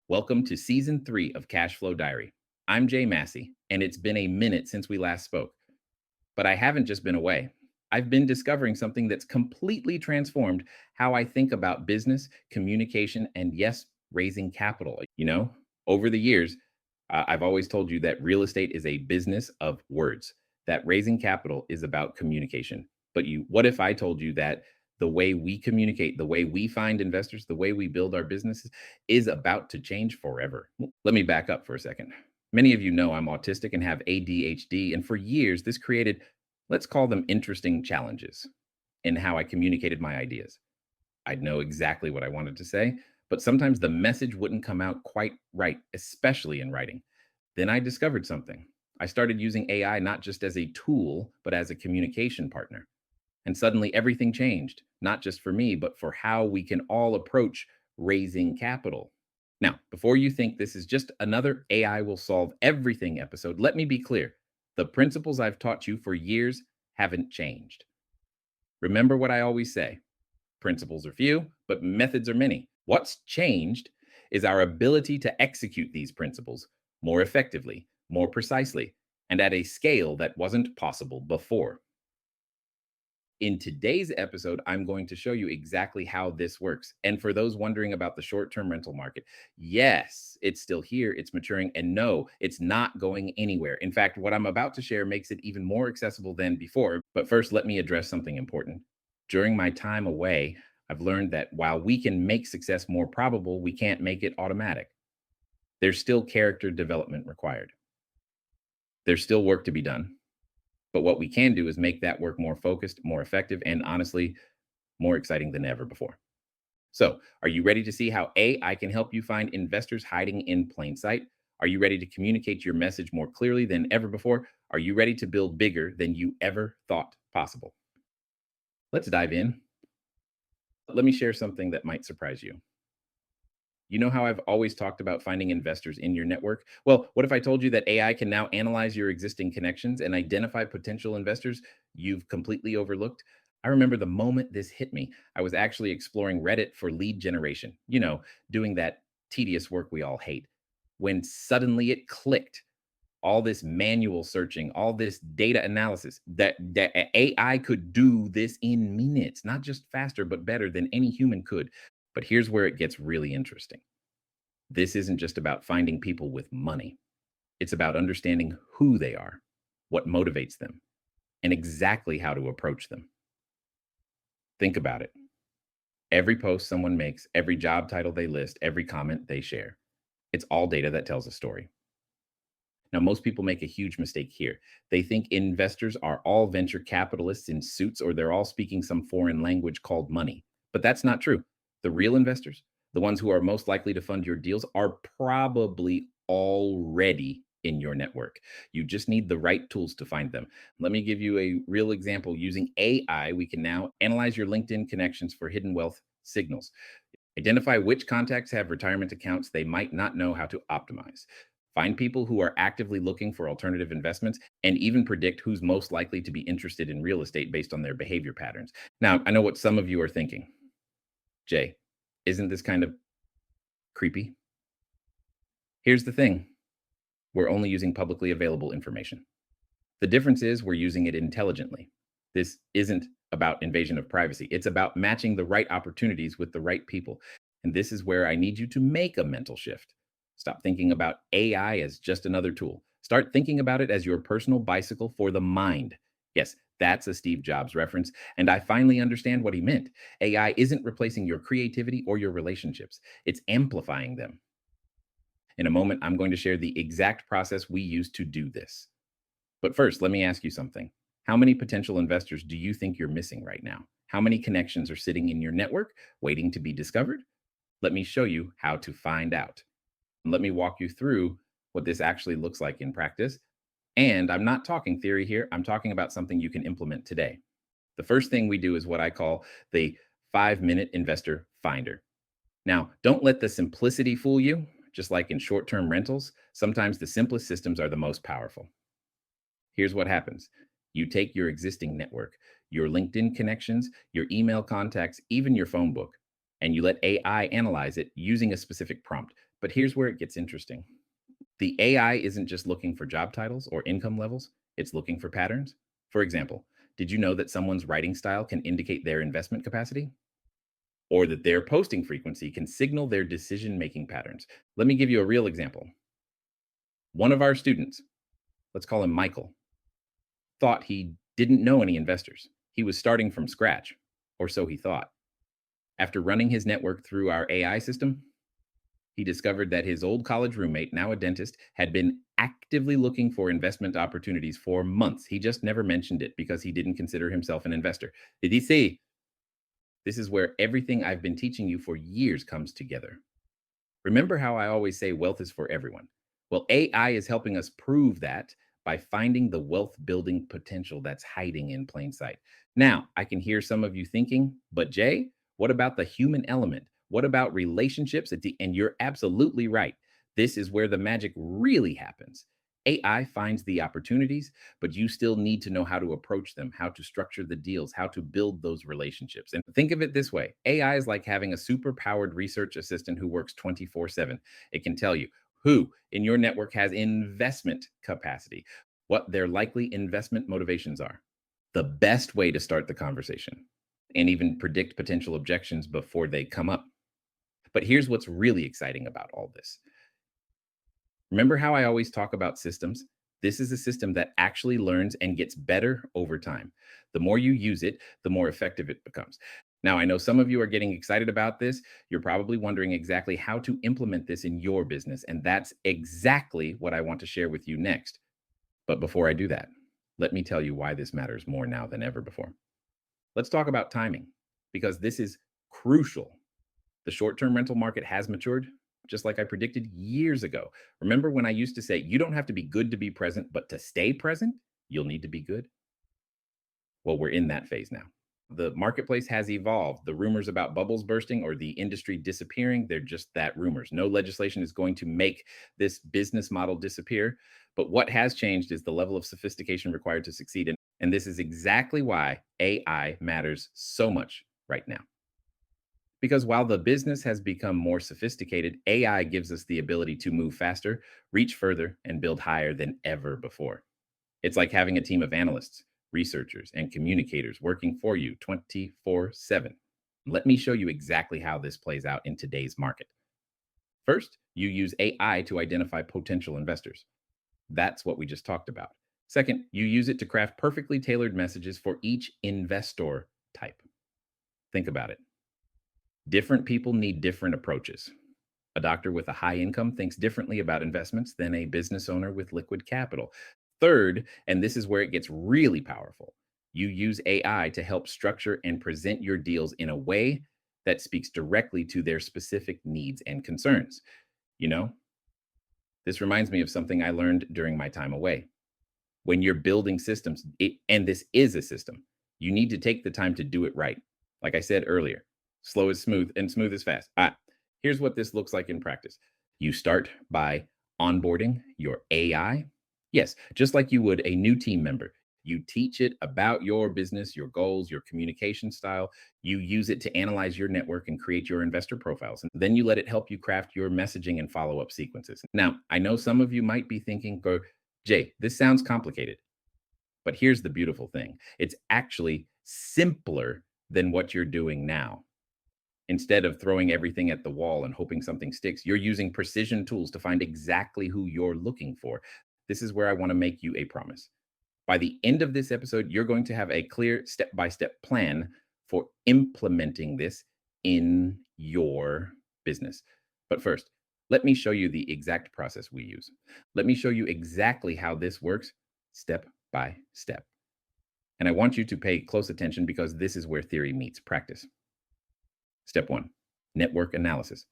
Welcome to season 3 of Cashflow Diary. I'm Massey, and it's been a minute since we last spoke. But I haven't just been away. I've been discovering something that's completely transformed how I think about business, communication, and yes, raising capital. Over the years, I've always told you that real estate is a business of words, that raising capital is about communication. What if I told you that the way we communicate, the way we find investors, the way we build our businesses is about to change forever? Let me back up for a second. Many of you know I'm autistic and have ADHD, and for years, this created, let's call them interesting challenges in how I communicated my ideas. I'd know exactly what I wanted to say, but sometimes the message wouldn't come out quite right, especially in writing. Then I discovered something. I started using AI not just as a tool, but as a communication partner. And suddenly everything changed, not just for me, but for how we can all approach raising capital. Now, before you think this is just another AI will solve everything episode, let me be clear. The principles I've taught you for years haven't changed. Remember what I always say: principles are few, but methods are many. What's changed is our ability to execute these principles more effectively, more precisely, and at a scale that wasn't possible before. In today's episode, I'm going to show you exactly how this works. And for those wondering about the short term rental market, yes, it's still here, it's maturing, and no, it's not going anywhere. In fact, what I'm about to share makes it even more accessible than before. But first, let me address something important. During my time away, I've learned that while we can make success more probable, we can't make it automatic. There's still character development required, there's still work to be done. But what we can do is make that work more focused, more effective, and honestly, more exciting than ever before. So, are you ready to see how AI can help you find investors hiding in plain sight? Are you ready to communicate your message more clearly than ever before? Are you ready to build bigger than you ever thought possible? Let's dive in. Let me share something that might surprise you. You know how I've always talked about finding investors in your network? Well, what if I told you that AI can now analyze your existing connections and identify potential investors you've completely overlooked? I remember the moment this hit me. I was actually exploring Reddit for lead generation, doing that tedious work we all hate, when suddenly it clicked. All this manual searching, all this data analysis, that AI could do this in minutes, not just faster, but better than any human could. But here's where it gets really interesting. This isn't just about finding people with money. It's about understanding who they are, what motivates them, and exactly how to approach them. Think about it. Every post someone makes, every job title they list, every comment they share, it's all data that tells a story. Now, most people make a huge mistake here. They think investors are all venture capitalists in suits, or they're all speaking some foreign language called money. But that's not true. The real investors, the ones who are most likely to fund your deals, are probably already in your network. You just need the right tools to find them. Let me give you a real example. Using AI, we can now analyze your LinkedIn connections for hidden wealth signals. Identify which contacts have retirement accounts they might not know how to optimize. Find people who are actively looking for alternative investments, and even predict who's most likely to be interested in real estate based on their behavior patterns. Now, I know what some of you are thinking. Jay, isn't this kind of creepy? Here's the thing: we're only using publicly available information. The difference is we're using it intelligently. This isn't about invasion of privacy, it's about matching the right opportunities with the right people. And this is where I need you to make a mental shift. Stop thinking about AI as just another tool. Start thinking about it as your personal bicycle for the mind. Yes, that's a Steve Jobs reference, and I finally understand what he meant. AI isn't replacing your creativity or your relationships, it's amplifying them. In a moment, I'm going to share the exact process we use to do this. But first, let me ask you something. How many potential investors do you think you're missing right now? How many connections are sitting in your network waiting to be discovered? Let me show you how to find out. And let me walk you through what this actually looks like in practice. And I'm not talking theory here, I'm talking about something you can implement today. The first thing we do is what I call the 5-minute investor finder. Now, don't let the simplicity fool you. Just like in short term rentals, sometimes the simplest systems are the most powerful. Here's what happens: you take your existing network, your LinkedIn connections, your email contacts, even your phone book, and you let AI analyze it using a specific prompt. But here's where it gets interesting. The AI isn't just looking for job titles or income levels, it's looking for patterns. For example, did you know that someone's writing style can indicate their investment capacity? Or that their posting frequency can signal their decision making patterns? Let me give you a real example. One of our students, let's call him Michael, thought he didn't know any investors. He was starting from scratch, or so he thought. After running his network through our AI system, he discovered that his old college roommate, now a dentist, had been actively looking for investment opportunities for months. He just never mentioned it because he didn't consider himself an investor. Did he see? This is where everything I've been teaching you for years comes together. Remember how I always say wealth is for everyone? Well, AI is helping us prove that by finding the wealth building potential that's hiding in plain sight. Now, I can hear some of you thinking, but Jay, what about the human element? What about relationships? And you're absolutely right. This is where the magic really happens. AI finds the opportunities, but you still need to know how to approach them, how to structure the deals, how to build those relationships. And think of it this way: AI is like having a super powered research assistant who works 24/7. It can tell you who in your network has investment capacity, what their likely investment motivations are, the best way to start the conversation, and even predict potential objections before they come up. But here's what's really exciting about all this. Remember how I always talk about systems? This is a system that actually learns and gets better over time. The more you use it, the more effective it becomes. Now, I know some of you are getting excited about this. You're probably wondering exactly how to implement this in your business. And that's exactly what I want to share with you next. But before I do that, let me tell you why this matters more now than ever before. Let's talk about timing, because this is crucial. The short term rental market has matured, just like I predicted years ago. Remember when I used to say, you don't have to be good to be present, but to stay present, you'll need to be good? Well, we're in that phase now. The marketplace has evolved. The rumors about bubbles bursting or the industry disappearing, they're just that, rumors. No legislation is going to make this business model disappear. But what has changed is the level of sophistication required to succeed. And this is exactly why AI matters so much right now. Because while the business has become more sophisticated, AI gives us the ability to move faster, reach further, and build higher than ever before. It's like having a team of analysts, researchers, and communicators working for you 24/7. Let me show you exactly how this plays out in today's market. First, you use AI to identify potential investors. That's what we just talked about. Second, you use it to craft perfectly tailored messages for each investor type. Think about it. Different people need different approaches. A doctor with a high income thinks differently about investments than a business owner with liquid capital. Third, and this is where it gets really powerful, you use AI to help structure and present your deals in a way that speaks directly to their specific needs and concerns. You know, this reminds me of something I learned during my time away. When you're building systems, and this is a system, you need to take the time to do it right. Like I said earlier, slow is smooth and smooth is fast. Here's what this looks like in practice. You start by onboarding your AI. Yes, just like you would a new team member. You teach it about your business, your goals, your communication style. You use it to analyze your network and create your investor profiles. And then you let it help you craft your messaging and follow up sequences. Now, I know some of you might be thinking, go, Jay, this sounds complicated. But here's the beautiful thing: it's actually simpler than what you're doing now. Instead of throwing everything at the wall and hoping something sticks, you're using precision tools to find exactly who you're looking for. This is where I want to make you a promise. By the end of this episode, you're going to have a clear step by step plan for implementing this in your business. But first, let me show you the exact process we use. Let me show you exactly how this works step by step. And I want you to pay close attention because this is where theory meets practice. Step one, network analysis.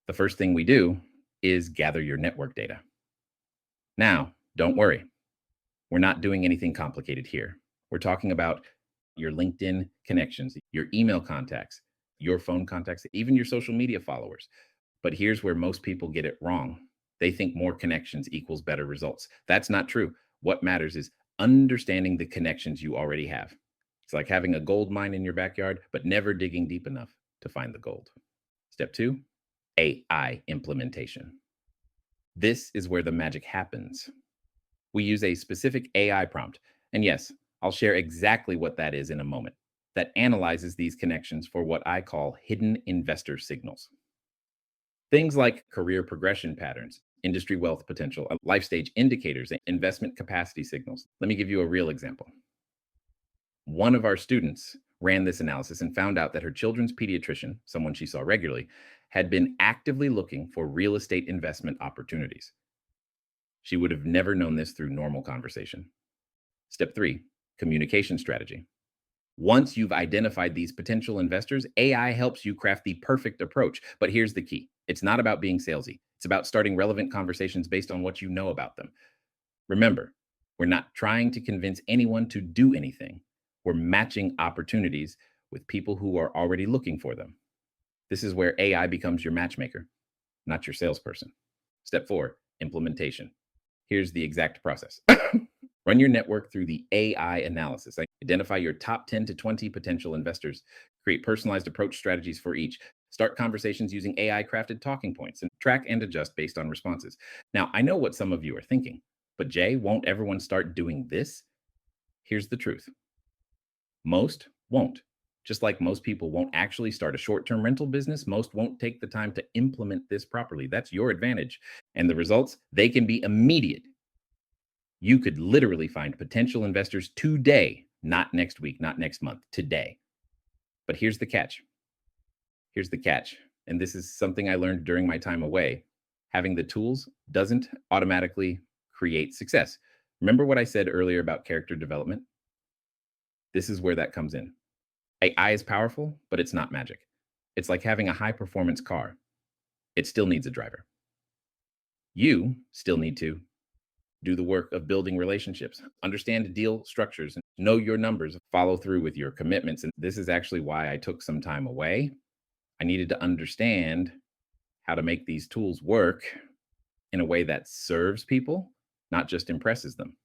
The first thing we do is gather your network data. Now, don't worry. We're not doing anything complicated here. We're talking about your LinkedIn connections, your email contacts, your phone contacts, even your social media followers. But here's where most people get it wrong. They think more connections equals better results. That's not true. What matters is understanding the connections you already have. It's like having a gold mine in your backyard, but never digging deep enough to find the gold. Step two, AI implementation. This is where the magic happens. We use a specific AI prompt. And yes, I'll share exactly what that is in a moment, that analyzes these connections for what I call hidden investor signals. Things like career progression patterns, industry wealth potential, life stage indicators, and investment capacity signals. Let me give you a real example. One of our students ran this analysis and found out that her children's pediatrician, someone she saw regularly, had been actively looking for real estate investment opportunities. She would have never known this through normal conversation. Step three, communication strategy. Once you've identified these potential investors, AI helps you craft the perfect approach. But here's the key, it's not about being salesy, it's about starting relevant conversations based on what you know about them. Remember, we're not trying to convince anyone to do anything, we're matching opportunities with people who are already looking for them. This is where AI becomes your matchmaker, not your salesperson. Step four, implementation. Here's the exact process. Run your network through the AI analysis. Identify your top 10 to 20 potential investors. Create personalized approach strategies for each. Start conversations using AI crafted talking points and track and adjust based on responses. Now, I know what some of you are thinking, but Jay, won't everyone start doing this? Here's the truth. Most won't. Just like most people won't actually start a short term rental business, most won't take the time to implement this properly. That's your advantage. And the results, they can be immediate. You could literally find potential investors today, not next week, not next month, today. But here's the catch. Here's the catch. And this is something I learned during my time away. Having the tools doesn't automatically create success. Remember what I said earlier about character development? This is where that comes in. AI is powerful, but it's not magic. It's like having a high performance car. It still needs a driver. You still need to do the work of building relationships, understand deal structures, and know your numbers, follow through with your commitments. And this is actually why I took some time away. I needed to understand how to make these tools work in a way that serves people, not just impresses them.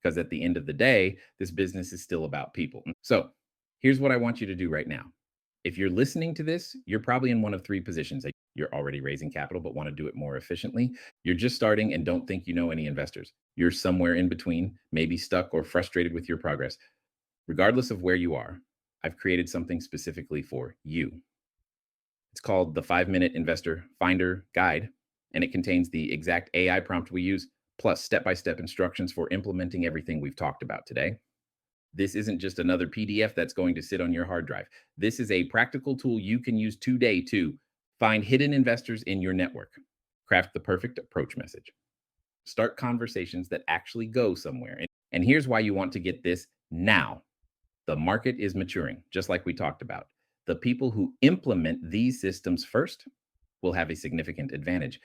Because at the end of the day, this business is still about people. So here's what I want you to do right now. If you're listening to this, you're probably in one of three positions. You're already raising capital, but want to do it more efficiently. You're just starting and don't think you know any investors. You're somewhere in between, maybe stuck or frustrated with your progress. Regardless of where you are, I've created something specifically for you. It's called the 5-Minute Investor Finder Guide, and it contains the exact AI prompt we use, plus step-by-step instructions for implementing everything we've talked about today. This isn't just another PDF that's going to sit on your hard drive. This is a practical tool you can use today to find hidden investors in your network, craft the perfect approach message, start conversations that actually go somewhere. And here's why you want to get this now. The market is maturing, just like we talked about. The people who implement these systems first will have a significant advantage.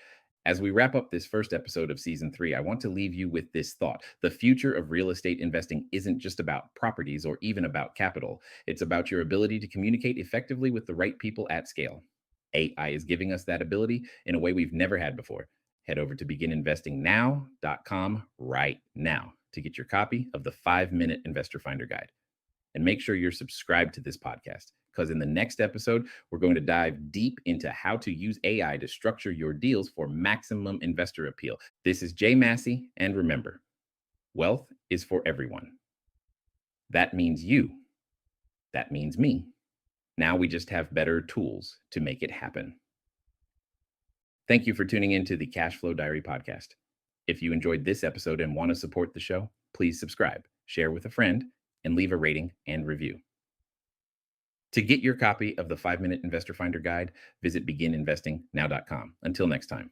As we wrap up this first episode of season 3, I want to leave you with this thought. The future of real estate investing isn't just about properties or even about capital. It's about your ability to communicate effectively with the right people at scale. AI is giving us that ability in a way we've never had before. Head over to begininvestingnow.com right now to get your copy of the 5-Minute Investor Finder Guide. And make sure you're subscribed to this podcast, because in the next episode, we're going to dive deep into how to use AI to structure your deals for maximum investor appeal. This is Jay Massey, and remember, wealth is for everyone. That means you. That means me. Now we just have better tools to make it happen. Thank you for tuning into the Cashflow Diary podcast. If you enjoyed this episode and want to support the show, please subscribe, share with a friend, and leave a rating and review. To get your copy of the 5-Minute Investor Finder Guide, visit begininvestingnow.com. Until next time.